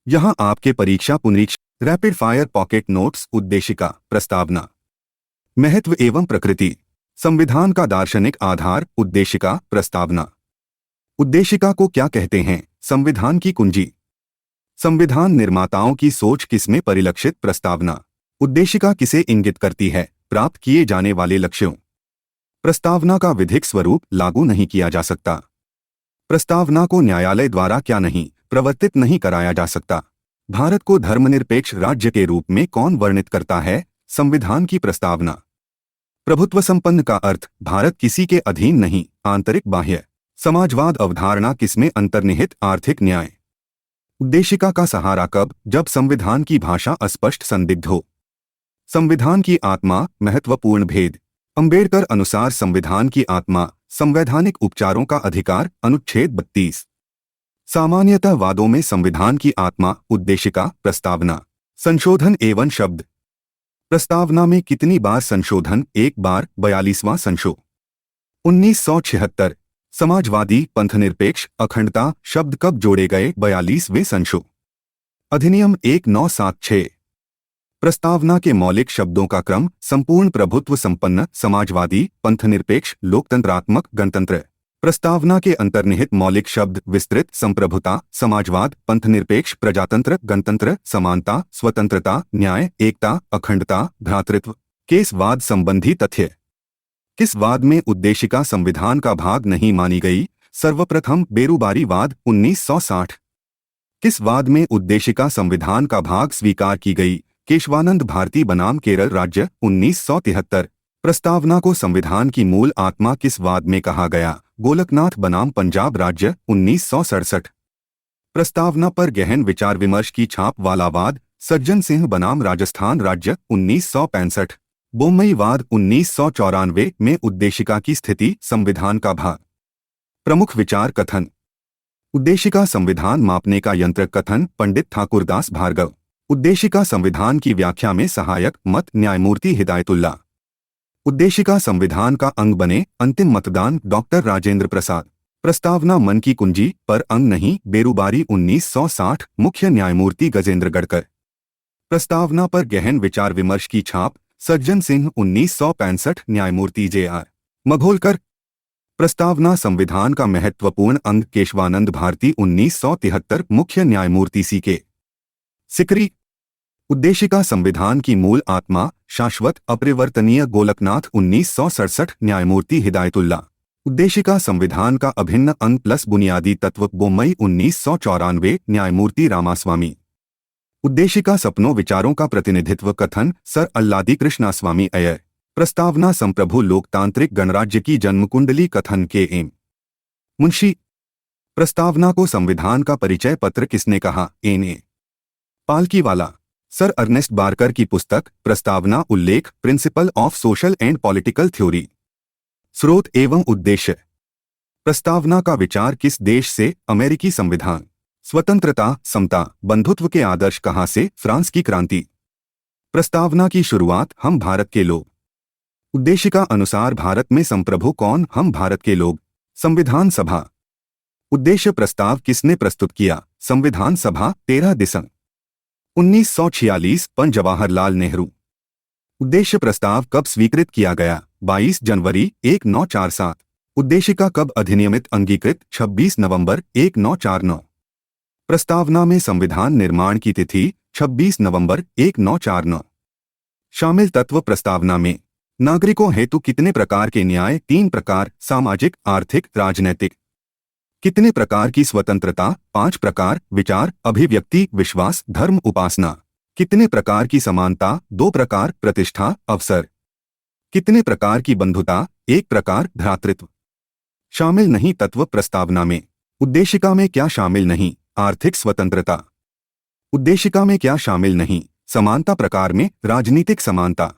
यहाँ आपके परीक्षा पुनरीक्षण रैपिड फायर पॉकेट नोट्स। उद्देशिका प्रस्तावना। महत्व एवं प्रकृति। संविधान का दार्शनिक आधार। उद्देशिका प्रस्तावना। उद्देशिका को क्या कहते हैं? संविधान की कुंजी। संविधान निर्माताओं की सोच किसमें परिलक्षित? प्रस्तावना। उद्देशिका किसे इंगित करती है? प्राप्त किए जाने वाले लक्ष्यों। प्रस्तावना का विधिक स्वरूप लागू नहीं किया जा सकता। प्रस्तावना को न्यायालय द्वारा क्या नहीं प्रवर्तित नहीं कराया जा सकता। भारत को धर्मनिरपेक्ष राज्य के रूप में कौन वर्णित करता है? संविधान की प्रस्तावना। प्रभुत्व संपन्न का अर्थ भारत किसी के अधीन नहीं, आंतरिक बाह्य। समाजवाद अवधारणा किसमें अंतर्निहित? आर्थिक न्याय। उद्देशिका का सहारा कब? जब संविधान की भाषा अस्पष्ट संदिग्ध हो। संविधान की आत्मा। महत्वपूर्ण भेद। अंबेडकर अनुसार संविधान की आत्मा संवैधानिक उपचारों का अधिकार। अनुच्छेद 32। सामान्यतः वादों में संविधान की आत्मा। उद्देशिका प्रस्तावना। संशोधन एवं शब्द। प्रस्तावना में कितनी बार संशोधन? एक बार। 42वां संशोधन। 1976। समाजवादी, पंथनिरपेक्ष, अखंडता शब्द कब जोड़े गए? 42वें संशोधन। अधिनियम 1976। प्रस्तावना के मौलिक शब्दों का क्रम। संपूर्ण प्रभुत्व संपन्न, समाजवादी, पंथनिरपेक्ष, लोकतंत्रात्मक, गणतंत्र। प्रस्तावना के अंतर्निहित मौलिक शब्द। विस्तृत, संप्रभुता, समाजवाद, पंथनिरपेक्ष, प्रजातंत्र, गणतंत्र, समानता, स्वतंत्रता, न्याय, एकता, अखंडता, भ्रातृत्व। केस वाद संबंधी तथ्य। किस वाद में उद्देशिका संविधान का भाग नहीं मानी गई? सर्वप्रथम बेरुबारी वाद 1960। किस वाद में उद्देशिका संविधान का भाग स्वीकार की गई? केशवानंद भारती बनाम केरल राज्य 1973। प्रस्तावना को संविधान की मूल आत्मा किस वाद में कहा गया? गोलकनाथ बनाम पंजाब राज्य 1967। प्रस्तावना पर गहन विचार विमर्श की छाप वाला वाद। सज्जन सिंह बनाम राजस्थान राज्य 1965। बोम्मई वाद 1994 में उद्देशिका की स्थिति। संविधान का भाग। प्रमुख विचार कथन। उद्देशिका संविधान मापने का यंत्र। कथन पंडित ठाकुरदास भार्गव। उद्देशिका संविधान की व्याख्या में सहायक मत न्यायमूर्ति हिदायतुल्ला। उद्देशिका संविधान का अंग बने। अंतिम मतदान डॉक्टर राजेंद्र प्रसाद। प्रस्तावना मन की कुंजी पर अंग नहीं। बेरुबारी 1960 मुख्य न्यायमूर्ति गजेंद्र गढ़कर। प्रस्तावना पर गहन विचार विमर्श की छाप। सज्जन सिंह 1965 न्यायमूर्ति जे.आर. मघोलकर। प्रस्तावना संविधान का महत्वपूर्ण अंग। केशवानंद भारती 1973 मुख्य न्यायमूर्ति सी.के. सिकरी। उद्देशिका संविधान की मूल आत्मा। शाश्वत, अपरिवर्तनीय। गोलकनाथ 1967 न्यायमूर्ति हिदायतुल्ला। उद्देशिका संविधान का अभिन्न अंग प्लस बुनियादी तत्व। बोम्मई 1994 न्यायमूर्ति रामास्वामी। उद्देशिका सपनों विचारों का प्रतिनिधित्व। कथन सर अल्लादी कृष्णास्वामी अय्यर। प्रस्तावना संप्रभु लोकतांत्रिक गणराज्य की जन्मकुंडली। कथन के एम मुंशी। प्रस्तावना को संविधान का परिचय पत्र किसने कहा? एन.ए. पालकीवाला। सर अर्नेस्ट बारकर की पुस्तक प्रस्तावना उल्लेख। Principle of social and political theory. स्रोत एवं उद्देश्य। प्रस्तावना का विचार किस देश से? अमेरिकी संविधान। स्वतंत्रता, समता, बंधुत्व के आदर्श कहाँ से? फ्रांस की क्रांति। प्रस्तावना की शुरुआत। हम भारत के लोग। उद्देशिका अनुसार भारत में संप्रभु कौन? हम भारत के लोग। संविधान सभा। उद्देश्य प्रस्ताव किसने प्रस्तुत किया? संविधान सभा 13 दिसंबर 1946 पंडित जवाहरलाल नेहरू। उद्देश्य प्रस्ताव कब स्वीकृत किया गया? 22 जनवरी 1947। उद्देशिका कब अधिनियमित अंगीकृत? 26 नवंबर 1949। प्रस्तावना में संविधान निर्माण की तिथि 26 नवंबर 1949। शामिल तत्व प्रस्तावना में। नागरिकों हेतु कितने प्रकार के न्याय? 3 प्रकार। सामाजिक, आर्थिक, राजनैतिक। कितने प्रकार की स्वतंत्रता? 5 प्रकार। विचार, अभिव्यक्ति, विश्वास, धर्म, उपासना। कितने प्रकार की समानता? 2 प्रकार। प्रतिष्ठा, अवसर। कितने प्रकार की बंधुता? 1 प्रकार। भ्रातृत्व। शामिल नहीं तत्व प्रस्तावना में। उद्देशिका में क्या शामिल नहीं? आर्थिक स्वतंत्रता। उद्देशिका में क्या शामिल नहीं? समानता प्रकार में राजनीतिक समानता।